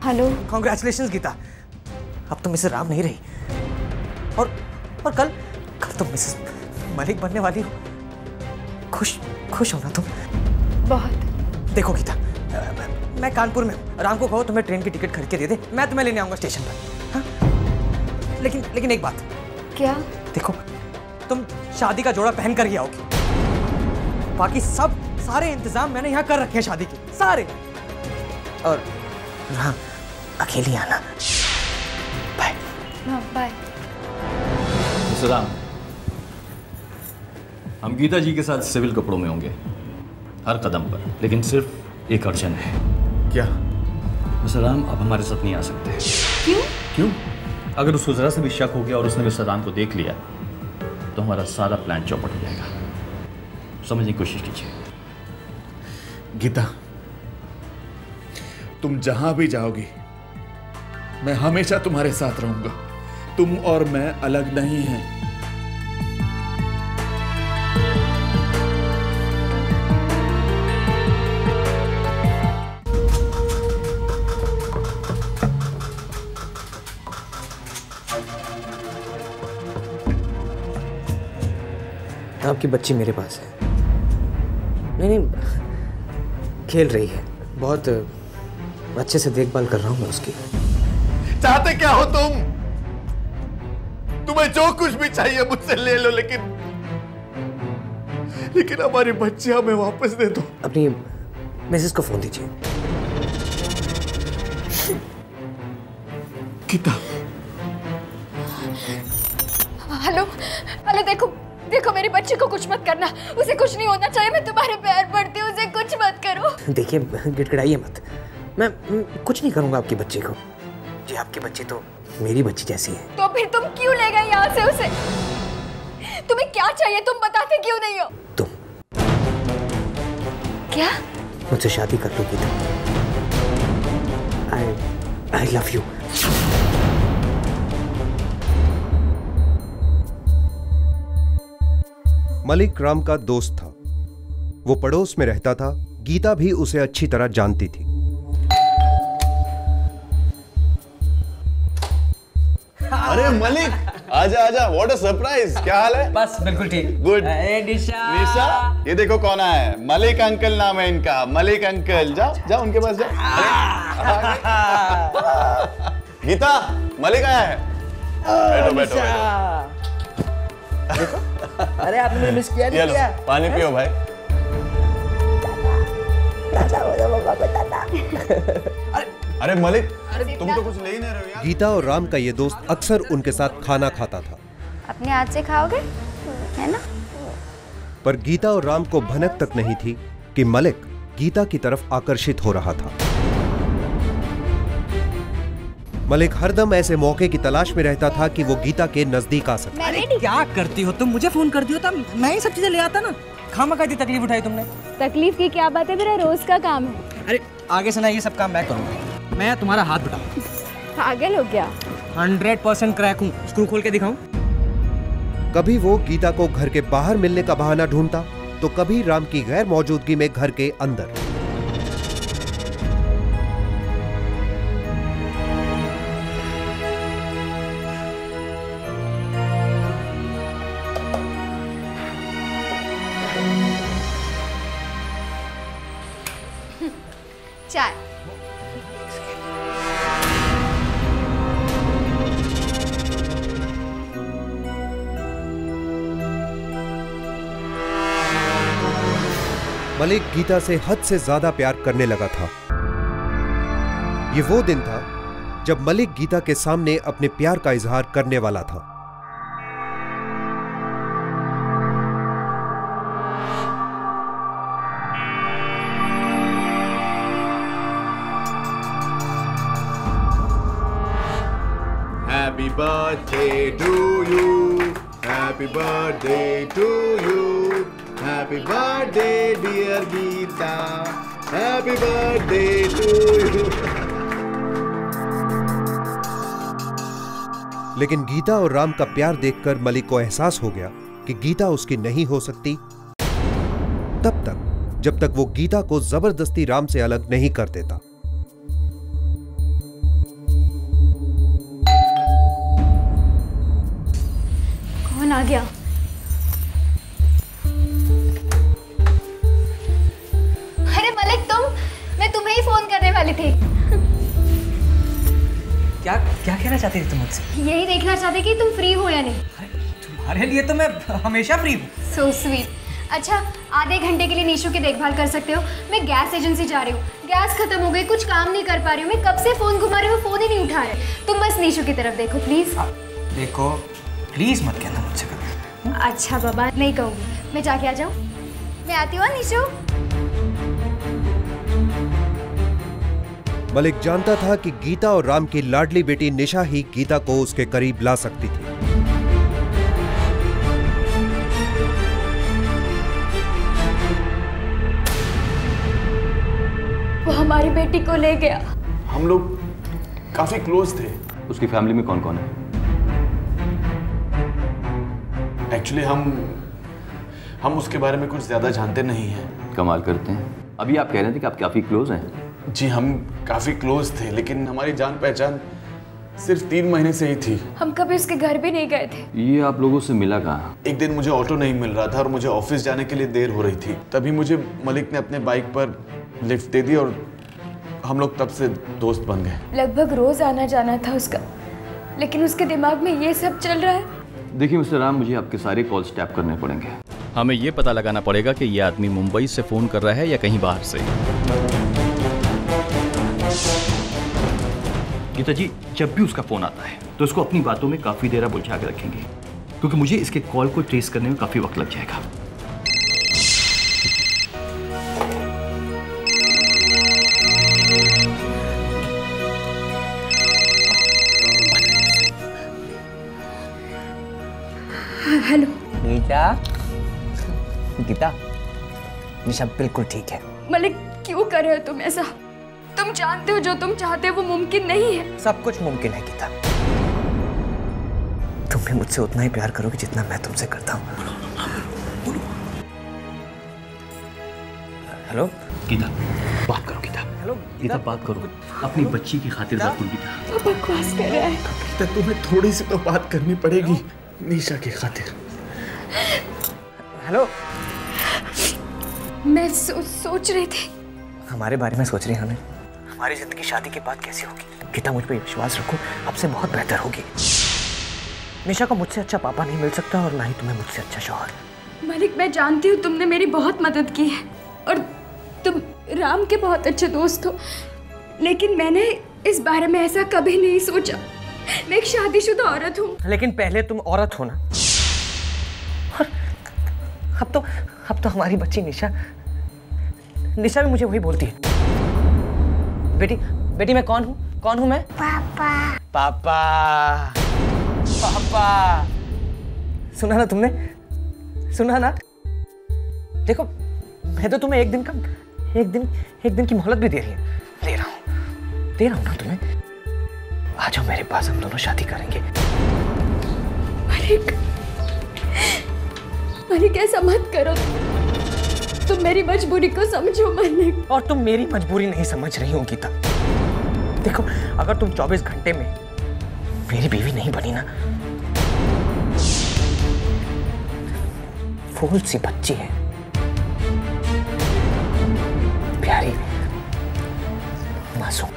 Hello. Congratulations Gita, अब तुम Mrs Ram नहीं रही और कल तुम मिसेस मलिक बनने वाली हो। खुश हो ना तुम? बहुत। देखो गीता, मैं कानपुर में हूँ, राम को कहो तुम्हें ट्रेन की टिकट खरीद के दे दे, मैं तुम्हें लेने आऊंगा स्टेशन पर। हाँ? लेकिन एक बात। क्या? देखो तुम शादी का जोड़ा पहन कर ही आओगी, बाकी सारे इंतजाम मैंने यहाँ कर रखे हैं शादी के सारे। और हाँ, अकेली आना। बाय। हाँ बाय। राम, हम गीता जी के साथ सिविल कपड़ों में होंगे हर कदम पर, लेकिन सिर्फ एक अड़चन है। क्या? मिस्टर राम, आप हमारे साथ नहीं आ सकते। क्यों? अगर उसको जरा से भी शक हो गया और उसने मिस्टर राम को देख लिया तो हमारा सारा प्लान चौपट हो जाएगा। समझने की कोशिश कीजिए। गीता, तुम जहां भी जाओगी मैं हमेशा तुम्हारे साथ रहूंगा। तुम और मैं अलग नहीं हैं। आपकी बच्ची मेरे पास है। नहीं, खेल रही है, बहुत अच्छे से देखभाल कर रहा हूँ मैं उसकी। चाहते क्या हो तुम? तुम्हें जो कुछ भी चाहिए मुझसे ले लो, लेकिन हमारी बच्ची हमें वापस दे दो। अपनी मिसेस को फोन दीजिए। गीता। हेलो, देखो मेरी बच्ची को कुछ मत करना, उसे कुछ नहीं होना चाहिए। मैं तुम्हारे पैर पड़ती हूँ, उसे कुछ मत करो। देखिए, गिड़गिड़ाइए मत, मैं कुछ नहीं करूंगा आपकी बच्ची को। जी, आपकी बच्ची तो मेरी बच्ची जैसी है। तो फिर तुम क्यों ले गए यहाँ से उसे? तुम्हें क्या चाहिए, तुम बताते क्यों नहीं हो? तुम क्या? मुझसे शादी कर लो Geeta. I love you. Malik Ram का दोस्त था, वो पड़ोस में रहता था। गीता भी उसे अच्छी तरह जानती थी। अरे मलिक, आजा आजा, व्हाट अ सरप्राइज। क्या हाल है? बस बिल्कुल ठीक। गुड। निशा, ये देखो कौन आया है। मलिक अंकल नाम है इनका, मलिक अंकल। जाओ उनके पास जाओ। गीता, मलिक आया है। बैठो। देखो, अरे आपने मुझे मिस किया नहीं किया? पानी पियो भाई। अरे मलिक, तुम तो कुछ ले ही नहीं रहे हो यार। गीता और राम का ये दोस्त अक्सर उनके साथ खाना खाता था। अपने हाथ से खाओगे, है ना? पर गीता और राम को भनक तक नहीं थी कि मलिक गीता की तरफ आकर्षित हो रहा था। मलिक हरदम ऐसे मौके की तलाश में रहता था कि वो गीता के नजदीक आ सके। अरे क्या करती हो तुम? मुझे फोन कर दियो तब मैं ही सब चीजें ले आता ना। खामखा इतनी तकलीफ उठाई तुमने। तकलीफ की क्या बात है, मेरा रोज का काम है। अरे आगे से ना ये सब काम मैं करूंगा। मैं तुम्हारा हाथ बटाऊं। पागल हो क्या? 100% क्रैक हूँ। स्क्रू खोल के दिखाऊं? कभी वो गीता को घर के बाहर मिलने का बहाना ढूंढता, तो कभी राम की गैर मौजूदगी में घर के अंदर। चाय। मलिक गीता से हद से ज्यादा प्यार करने लगा था। ये वो दिन था जब मलिक गीता के सामने अपने प्यार का इजहार करने वाला था। Happy birthday to you. Happy birthday to you. Happy birthday dear Geeta. Happy birthday to you. लेकिन गीता और राम का प्यार देखकर मलिक को एहसास हो गया कि गीता उसकी नहीं हो सकती, तब तक जब तक वो गीता को जबरदस्ती राम से अलग नहीं कर देता। गया। अरे मलिक मैं तुम्हें ही फोन करने वाली थी। क्या क्या कहना चाहती थी तुम मुझसे? यही देखना चाहते कि तुम फ्री हो या नहीं। तुम्हारे लिए तो मैं हमेशा फ्री हूँ। So sweet. अच्छा, आधे घंटे के लिए निशु की देखभाल कर सकते हो? मैं गैस एजेंसी जा रही हूँ, गैस खत्म हो गई, कुछ काम नहीं कर पा रही हूँ। मैं कब से फोन घुमा रही हूँ, फोन ही नहीं उठा रहे। तुम बस निशु की तरफ देखो प्लीज। देखो प्लीज मत कहना मुझसे कभी। अच्छा बाबा, नहीं कहूँगी। मैं जाके आ जाऊँ? मैं आती हूँ निशु। मलिक जानता था कि गीता और राम की लाडली बेटी निशा ही गीता को उसके करीब ला सकती थी। वो हमारी बेटी को ले गया। हम लोग काफी क्लोज थे। उसकी फैमिली में कौन कौन है? एक्चुअली हम उसके बारे में कुछ ज्यादा जानते नहीं हैं। कमाल करते हैं। अभी आप कह रहे थे कि आप काफी क्लोज हैं। जी हम काफी क्लोज थे, लेकिन हमारी जान पहचान सिर्फ 3 महीने से ही थी। हम कभी उसके घर भी नहीं गए थे। ये आप लोगों से मिला कहाँ? एक दिन मुझे ऑटो नहीं मिल रहा था और मुझे ऑफिस जाने के लिए देर हो रही थी। तभी मुझे मलिक ने अपने बाइक पर लिफ्ट दे दी और हम लोग तब से दोस्त बन गए। लगभग रोज आना जाना था उसका, लेकिन उसके दिमाग में ये सब चल रहा है। देखिए मिस्टर राम, मुझे आपके सारे कॉल्स टैप करने पड़ेंगे। हमें ये पता लगाना पड़ेगा कि ये आदमी मुंबई से फोन कर रहा है या कहीं बाहर से। गीता जी, जब भी उसका फोन आता है तो उसको अपनी बातों में काफी देर बुझा के रखेंगे, क्योंकि मुझे इसके कॉल को ट्रेस करने में काफी वक्त लग जाएगा। हेलो गीता, निशा बिल्कुल ठीक है। मलिक, क्यों कर रहे हो तुम ऐसा? तुम जानते हो जो तुम चाहते हो वो मुमकिन नहीं है। सब कुछ मुमकिन है गीता। तुम भी मुझसे उतना ही प्यार करोगे जितना मैं तुमसे करता हूँ। हेलो गीता, बात करो गीता। हेलो गीता, बात करो। अपनी बच्ची की खातिर बात करो गीता। वो बकवास कर रहा है। गीता, तुम्हें थोड़ी सी तो बात करनी पड़ेगी निशा की खातिर। हेलो। मैं सोच रही थी। हमारे बारे में सोच रही हमें? हमारी जिंदगी शादी के बाद कैसी होगी? गीता, मुझ पर विश्वास रखो, अब से बहुत बेहतर होगी। निशा को मुझसे अच्छा पापा नहीं मिल सकता और ना ही तुम्हें मुझसे अच्छा शौहर। मलिक, मैं जानती हूँ तुमने मेरी बहुत मदद की है और तुम राम के बहुत अच्छे दोस्त हो, लेकिन मैंने इस बारे में ऐसा कभी नहीं सोचा। मैं एक शादीशुदा औरत हूँ। लेकिन पहले तुम औरत हो ना। और अब तो हमारी बच्ची निशा भी मुझे वही बोलती है। बेटी मैं कौन हूँ मैं? पापा। सुना ना तुमने? सुना ना? देखो, मैं तो तुम्हें एक दिन की मोहलत भी दे रहा हूँ ना तुम्हें। आ जाओ मेरे पास, हम दोनों शादी करेंगे। मलिक, ऐसा मत करो। तुम मेरी मजबूरी को समझो मलिक। और तुम मेरी मजबूरी नहीं समझ रही हो गीता। देखो, अगर तुम 24 घंटे में मेरी बीवी नहीं बनी ना, फूल सी बच्ची है, प्यारी मासूम।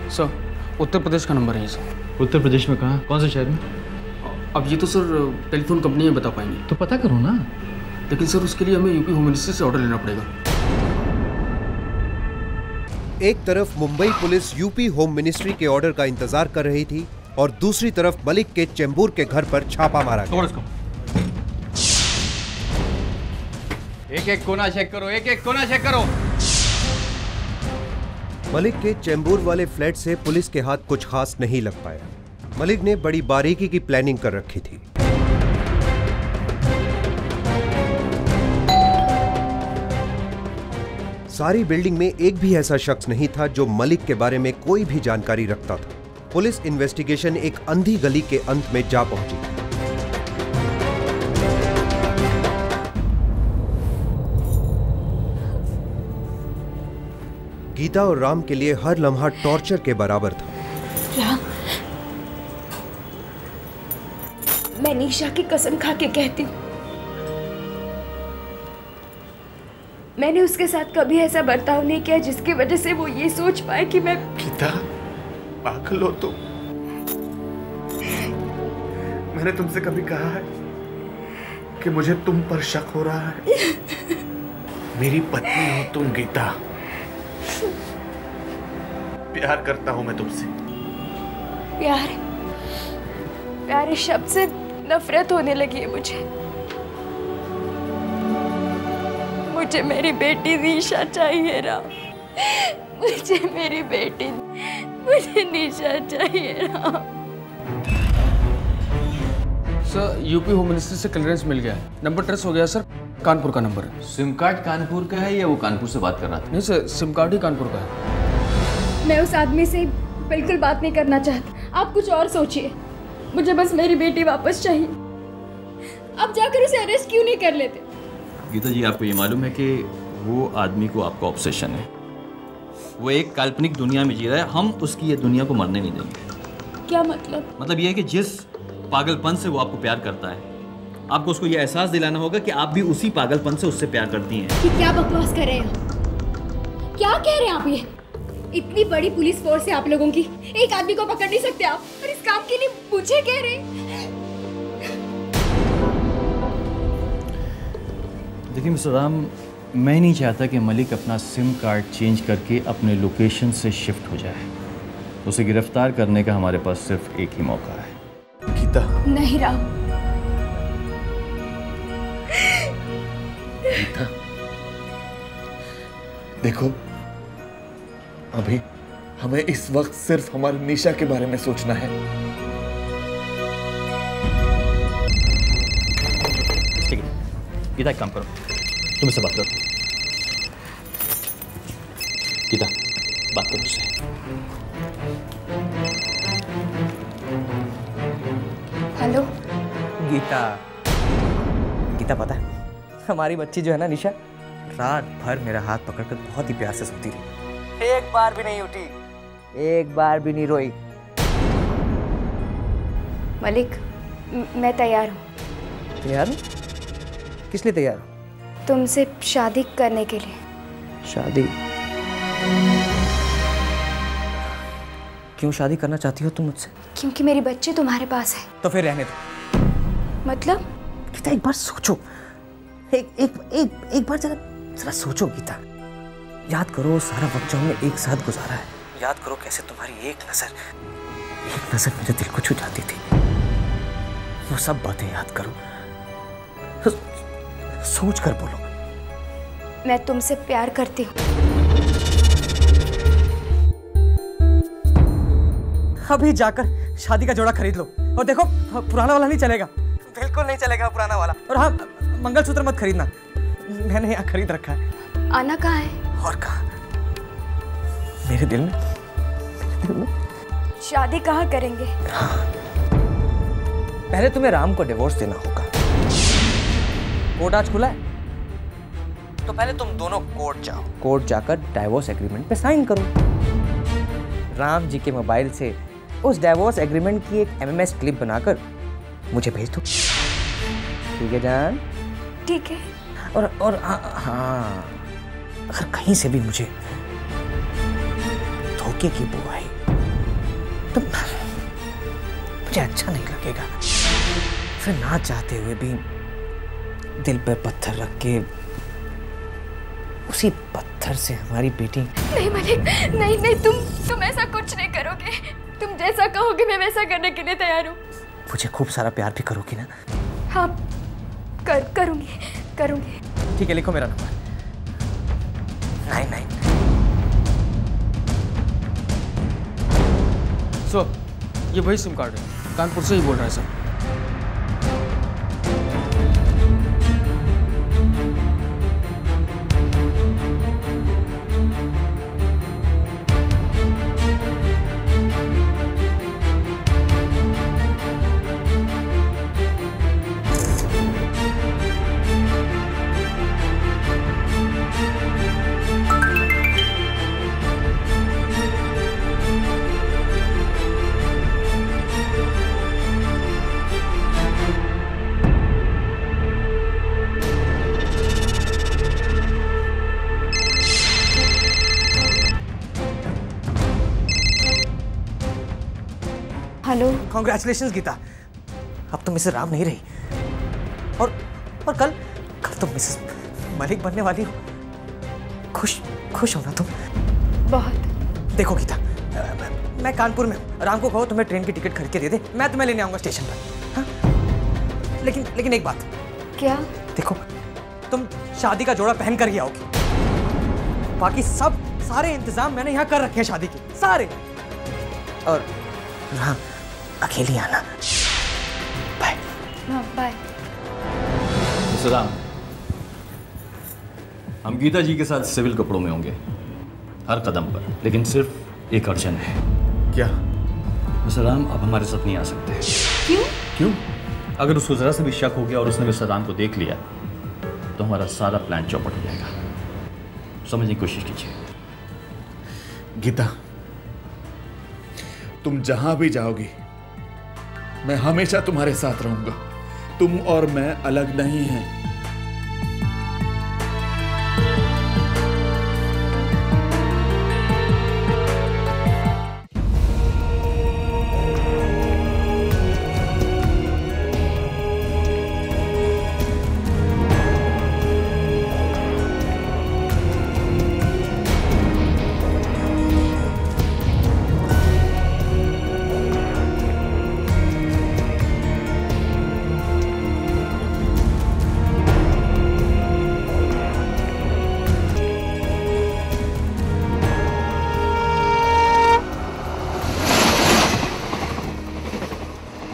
सर, उत्तर प्रदेश का नंबर है ये सर। उत्तर प्रदेश में कहाँ? कौन से शहर में? अब ये तो सर टेलीफोन कंपनी में बता पाएंगे। तो पता करो ना। लेकिन सर उसके लिए हमें यूपी होम मिनिस्ट्री से ऑर्डर लेना पड़ेगा। एक तरफ Mumbai police UP home ministry के ऑर्डर का इंतजार कर रही थी और दूसरी तरफ मलिक के चेंबूर के घर पर छापा मारा गया। एक कोना चेक करो। मलिक के चेंबूर वाले फ्लैट से पुलिस के हाथ कुछ खास नहीं लग पाया। मलिक ने बड़ी बारीकी की प्लानिंग कर रखी थी। सारी बिल्डिंग में एक भी ऐसा शख्स नहीं था जो मलिक के बारे में कोई भी जानकारी रखता था। पुलिस इन्वेस्टिगेशन एक अंधी गली के अंत में जा पहुंची। गीता और राम के लिए हर लम्हा टॉर्चर के बराबर था। राम, मैं निशा की कसम खा के कहती हूँ, मैंने उसके साथ कभी ऐसा बर्ताव नहीं किया जिसकी वजह से वो ये सोच पाए कि मैं। गीता, पागल हो तुम। मैंने तुमसे कभी कहा है कि मुझे तुम पर शक हो रहा है? मेरी पत्नी हो तुम गीता। प्यार करता हूं मैं तुमसे। प्यार इस शब्द से नफरत होने लगी है मुझे मेरी बेटी निशा चाहिए राम। मुझे निशा चाहिए Ram. Sir, UP home ministry से क्लियरेंस मिल गया है। नंबर ट्रेस हो गया सर। कानपुर का नंबर है। सिम कार्ड कानपुर का है या वो कानपुर से बात कर रहा था? नहीं सर, सिम कार्ड ही कानपुर का है। मैं उस आदमी से बिल्कुल बात नहीं करना चाहती। आप कुछ और सोचिए। मुझे बस मेरी बेटी वापस चाहिए। आप जाकर उसे अरेस्ट क्यों नहीं कर लेते? गीता जी, आपको ये मालूम है कि वो आदमी को आपका ऑब्सेशन है। वो एक काल्पनिक दुनिया में जी रहा है। हम उसकी ये दुनिया को मरने नहीं देंगे। क्या मतलब? मतलब ये है कि जिस पागलपन से वो आपको प्यार करता है, आपको उसको ये एहसास दिलाना होगा कि आप भी उसी पागलपन से उससे प्यार करती हैं। कि क्या बकवास कर रहे हैं? क्या कह रहे हैं आप? ये इतनी बड़ी पुलिस फोर्स है आप लोगों की, एक आदमी को पकड़ नहीं सकते आप? और इस काम के लिए मुझे कह रहे हैं? देखिए मिस्टर राम, मैं नहीं चाहता कि मलिक अपना सिम कार्ड चेंज करके अपने लोकेशन से शिफ्ट हो जाए। उसे गिरफ्तार करने का हमारे पास सिर्फ एक ही मौका है। गीता। नहीं राम। गीता, देखो, अभी हमें इस वक्त सिर्फ हमारी निशा के बारे में सोचना है। गीता, एक काम करो, तुम इससे बात करो। गीता, बात करो उससे। हेलो गीता, पता है हमारी बच्ची जो है ना निशा, रात भर मेरा हाथ पकड़कर बहुत ही प्यार से सोती रही। एक बार भी नहीं उठी, एक बार भी नहीं रोई। मलिक, मैं तैयार हूँ। तैयार हूँ? किस लिए तैयार हो? तुमसे शादी करने के लिए। शादी? क्यों शादी करना चाहती हो तुम मुझसे? क्योंकि मेरी बच्ची तुम्हारे पास है। तो फिर रहने दो। मतलब? गीता, एक बार सोचो। एक बार जरा सोचो गीता। याद करो सारा वक्त जो हमने एक साथ गुजारा है। याद करो कैसे तुम्हारी एक नजर मेरे दिल को छू जाती थी। वो सब बातें याद करो। सोच कर बोलो। मैं तुमसे प्यार करती हूँ। अभी जाकर शादी का जोड़ा खरीद लो। और देखो, पुराना वाला नहीं चलेगा, बिल्कुल नहीं चलेगा पुराना वाला। और हाँ, मंगलसूत्र मत खरीदना, मैंने यहाँ खरीद रखा है। आना कहाँ है? और कहाँ? मेरे दिल में। शादी कहाँ करेंगे? पहले तुम्हें राम को डिवोर्स देना होगा। कोर्ट आज खुला है, तो पहले तुम दोनों कोर्ट जाओ। कोर्ट जाकर डाइवोर्स एग्रीमेंट पे साइन करो। राम जी के मोबाइल से उस डाइवोर्स एग्रीमेंट की एक एमएमएस क्लिप बनाकर मुझे भेज दो। ठीक है जान? ठीक है। और हाँ, अगर कहीं से भी मुझे धोखे की बू आई तो मुझे अच्छा नहीं लगेगा। फिर ना चाहते हुए भी दिल पर पत्थर रख के उसी पत्थर से हमारी बेटी। नहीं मलिक, नहीं, तुम ऐसा कुछ नहीं करोगे। तुम जैसा कहोगे मैं वैसा करने के लिए तैयार हूँ। मुझे खूब सारा प्यार भी करोगी ना? हाँ, करूँगी। ठीक है, लिखो मेरा नंबर 99। सर, ये वही सिम कार्ड है, कानपुर से ही बोल रहा है सर। हेलो। कॉन्ग्रेचुलेशंस गीता, अब तुम मिसेस राम नहीं रही। और कल तुम मिसेस मलिक बनने वाली हो। खुश हो ना तुम? बहुत। देखो गीता, मैं कानपुर में हूँ। राम को कहो तुम्हें ट्रेन की टिकट खरीद के दे दे, मैं तुम्हें लेने आऊंगा स्टेशन पर। हाँ? लेकिन एक बात। क्या? देखो, तुम शादी का जोड़ा पहन कर ही आओगी। बाकी सारे इंतजाम मैंने यहाँ कर रखे हैं शादी के, सारे। और हाँ, अकेली आना। बाय। हाँ, बाय। सलाम। हम गीता जी के साथ सिविल कपड़ों में होंगे हर कदम पर, लेकिन सिर्फ एक अड़चन है। क्या? सलाम, आप हमारे साथ नहीं आ सकते। क्यों? अगर उसको जरा सा भी शक हो गया और उसने सलाम को देख लिया तो हमारा सारा प्लान चौपट हो जाएगा। समझने की कोशिश कीजिए। गीता, तुम जहां भी जाओगी मैं हमेशा तुम्हारे साथ रहूंगा। तुम और मैं अलग नहीं हैं।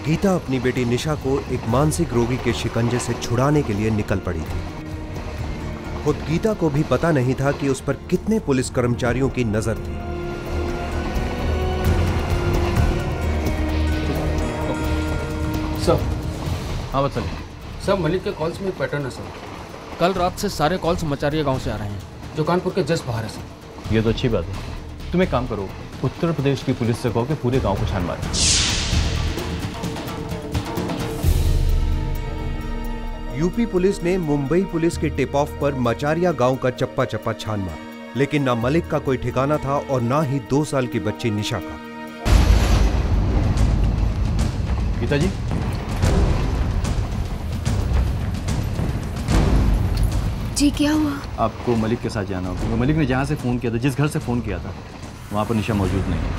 गीता अपनी बेटी निशा को एक मानसिक रोगी के शिकंजे से छुड़ाने के लिए निकल पड़ी थी। खुद गीता को भी पता नहीं था कि उस पर कितने पुलिस कर्मचारियों की नजर थी। सर। हाँ बताइए। सर, मलिक के कॉल्स में एक पैटर्न है सर। कल रात से सारे कॉल्स मचारिया गांव से आ रहे हैं, जो कानपुर के जस्ट बाहर है सर। ये तो अच्छी बात है। तुम एक काम करो, उत्तर प्रदेश की पुलिस से कहो कि पूरे गांव को छान मारे। यूपी पुलिस ने मुंबई पुलिस के टिप ऑफ पर मचारिया गांव का चप्पा चप्पा छान मारा, लेकिन ना मलिक का कोई ठिकाना था और ना ही 2 साल की बच्ची निशा का। गीता जी, जी क्या हुआ? आपको मलिक के साथ जाना होगा, क्योंकि मलिक ने जहाँ से फ़ोन किया था, जिस घर से फ़ोन किया था, वहाँ पर निशा मौजूद नहीं है।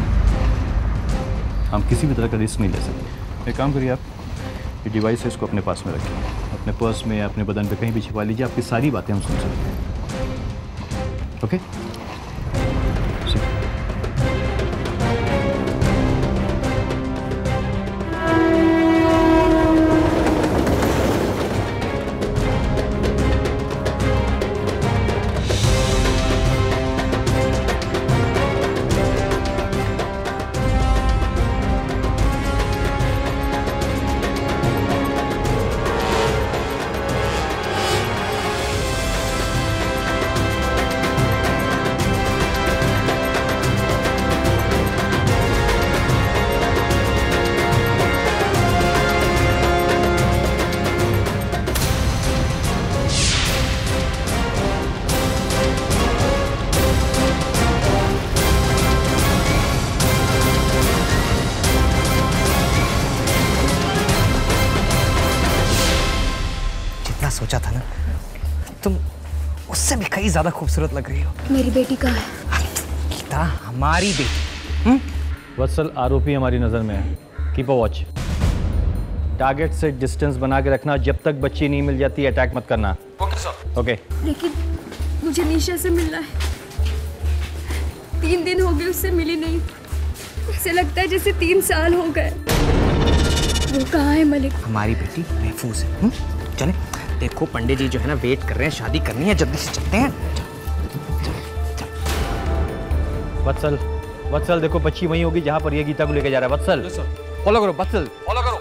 हम किसी भी तरह का रिस्क नहीं ले सकते। एक काम करिए, आप ये डिवाइस है, इसको अपने पास में रखिए, अपने पर्स में या अपने बदन पे कहीं भी छिपा लीजिए। आपकी सारी बातें हम सुन सकते हैं। ओके? सोचा था ना, तुम उससे भी कहीं ज्यादा खूबसूरत लग रही हो। मेरी बेटी कहाँ है? गीता, हमारी बेटी। वत्सल, आरोपी हमारी नजर में है। Keep a watch. टारगेट से डिस्टेंस बना के रखना। जब तक बच्ची नहीं मिल जाती अटैक मत करना। Okay sir. ओके। लेकिन मुझे निशा से मिलना है। 3 दिन हो गए उससे मिली नहीं। उसे लगता है जैसे 3 साल हो गए। वो कहाँ है मलिक? हमारी बेटी महफूज है। चले, देखो पंडित जी जो है ना वेट कर रहे हैं, शादी करनी है, जल्दी से चलते हैं। वत्सल, वत्सल देखो बच्ची वहीं होगी जहां पर ये गीता को लेके जा रहा है। वत्सल फॉलो करो, वत्सल फॉलो करो।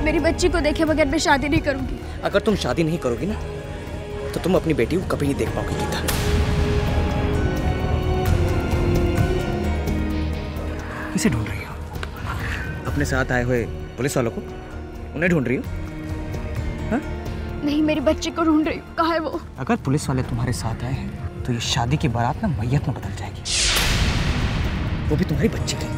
मेरी बच्ची को देखे बगैर मैं शादी नहीं करूंगी। अगर तुम शादी नहीं करोगी ना तो तुम अपनी बेटी को कभी नहीं देख पाओगी गीता। किसे ढूंढ रही हो? अपने साथ आए हुए पुलिस वालों को? उन्हें ढूंढ रही हो? हाँ? नहीं, मेरे बच्चे को ढूंढ रही हूँ। कहाँ है वो? अगर पुलिस वाले तुम्हारे साथ आए हैं तो ये शादी की बारात ना मैयत में बदल जाएगी, वो भी तुम्हारी बच्ची की।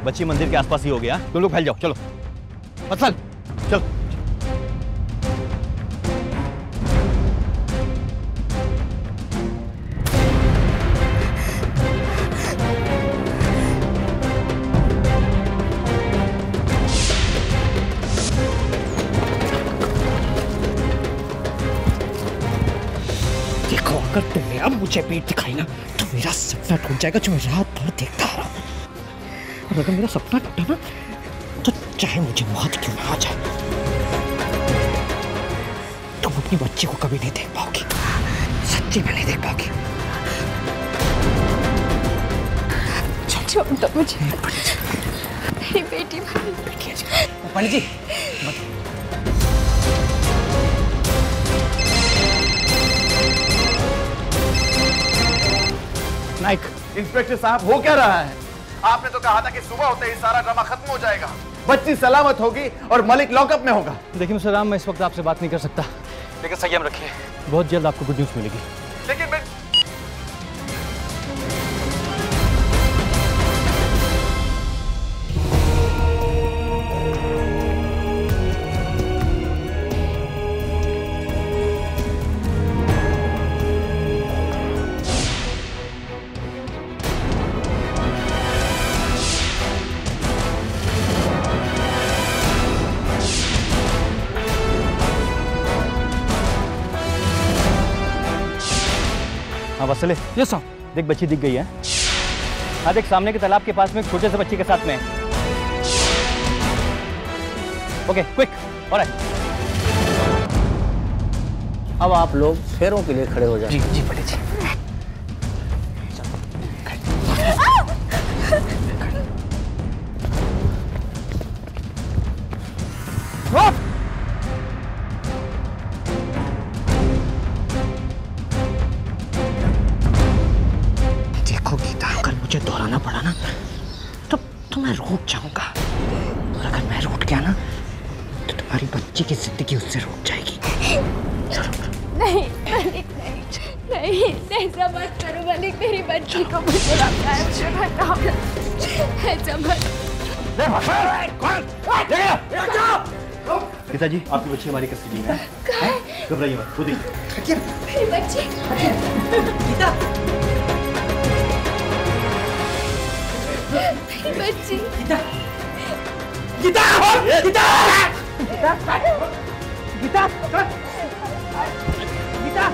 बच्ची मंदिर के आसपास ही हो गया। तुम लोग फैल जाओ, चलो वत्सल चलो। देखो, अगर तुमने अब मुझे पेट दिखाई ना तो मेरा सपना टूट जाएगा जो मैं रात भर देखता आ रहा हूँ। और अगर मेरा सपना टूटा ना तो चाहे मुझे मौत क्यों ना आ जाए, तुम अपनी बच्ची को कभी नहीं देख पाओगी, सच्ची में नहीं देख पाओगी। छोड़ दो मुझे, मेरी बेटी पंडित जी, नाइक, इंस्पेक्टर साहब हो क्या रहा है? आपने तो कहा था कि सुबह होते ही सारा ड्रामा खत्म हो जाएगा, बच्ची सलामत होगी और मलिक लॉकअप में होगा। देखिए मिस्टर राम, मैं इस वक्त आपसे बात नहीं कर सकता, लेकिन संयम रखिए, बहुत जल्द आपको गुड न्यूज़ मिलेगी। लेकिन मैं हाँ वत्सले, ये सब देख बच्ची दिख गई है। हाँ देख, सामने के तालाब के पास में एक छोटे से बच्ची के साथ में। Okay quick, alright. अब आप लोग फेरों के लिए खड़े हो जाए। जी जी पंडित जी। देखो गीता, अगर मुझे दोहराना पड़ा ना तो मैं रूठ जाऊंगा, और अगर मैं रूठ गया ना तो तुम्हारी बच्ची की जिंदगी उससे रूठ जाएगी। नहीं मलिक, नहीं, ऐसा मत करो मलिक, मेरी बच्ची को मुझे लगता है, मुझे बताओ, ऐसा मत। गीता जी, आपकी बच्ची हमारी कस्टडी में है। घबराइए मत, वो देखिए मेरी बच्ची। गीता, मेरी बच्ची। गीता, गीता, गीता, गीता, गीता।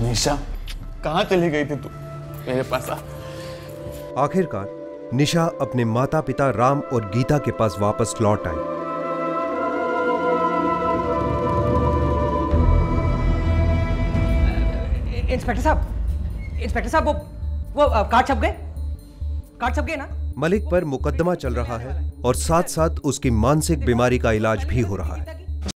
निशा, कहाँ चली गई थी तू? मेरे पास आ। आखिरकार निशा अपने माता पिता राम और गीता के पास वापस लौट आई। इंस्पेक्टर साहब, वो कार्ड छप गए? कार्ड छप गए ना? मलिक पर मुकदमा चल रहा है और साथ साथ उसकी मानसिक बीमारी का इलाज भी हो रहा है।